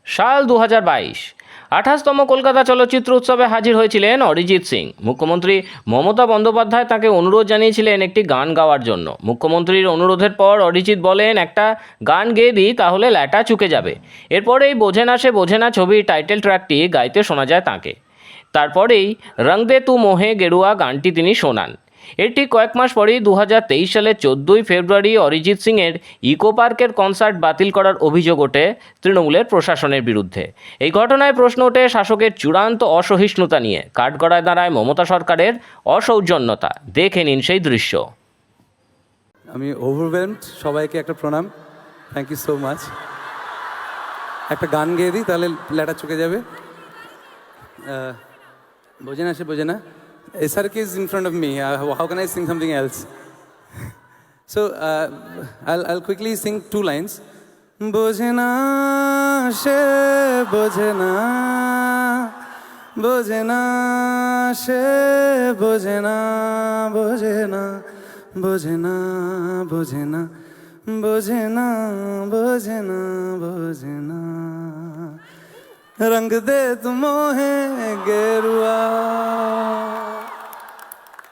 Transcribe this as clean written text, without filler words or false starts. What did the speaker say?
সাল 2022। 28তম কলকাতা চলচ্চিত্র উৎসবে হাজির হয়েছিলেন অরিজিৎ সিং। মুখ্যমন্ত্রী মমতা বন্দ্যোপাধ্যায় তাকে অনুরোধ জানিয়েছিলেন একটি গান গাওয়ার জন্য। মুখ্যমন্ত্রীর অনুরোধের পর অরিজিৎ বলেন, একটা গান গেয়ে দিই, তাহলে ল্যাটা চুকে যাবে। এরপরেই বোঝে না সে বোঝে না ছবির টাইটেল ট্র্যাকটি গাইতে শোনা যায় তাঁকে। তারপরেই রং দে তু মোহে গেরুয়া গানটি তিনি শোনান। এর ঠিক কয়েক মাস পরেই 2023 সালের 14ই ফেব্রুয়ারি অরিজিৎ সিংয়ের ইকো পার্কের কনসার্ট বাতিল করার অভিযোগ ওঠে তৃণমূলের প্রশাসনের বিরুদ্ধে। এই ঘটনায় প্রশ্ন ওঠে শাসকের চূড়ান্ত অসহিষ্ণুতা নিয়ে। কাঠগড়ায় দাঁড়ায় মমতা সরকারের অসৌজন্যতা। দেখে নিন সেই দৃশ্য। আমি ওভারওয়েলমড, সবাইকে একটা প্রণাম, থ্যাংক ইউ সো মাচ। একটা গান গেয়ে দিই, তাহলে ল্যাটা চুকে যাবে। বোঝে না সে বোঝে না। SRK is in front of me. How can I sing something else? So I'll quickly sing 2 lines. বোঝে না সে বোঝে না, বোঝে না সে বোঝে না, বোঝে না, বোঝে না, বোঝে না, বোঝে না, বোঝে না, বোঝে না। रंग दे तू मोहे गेरुआ।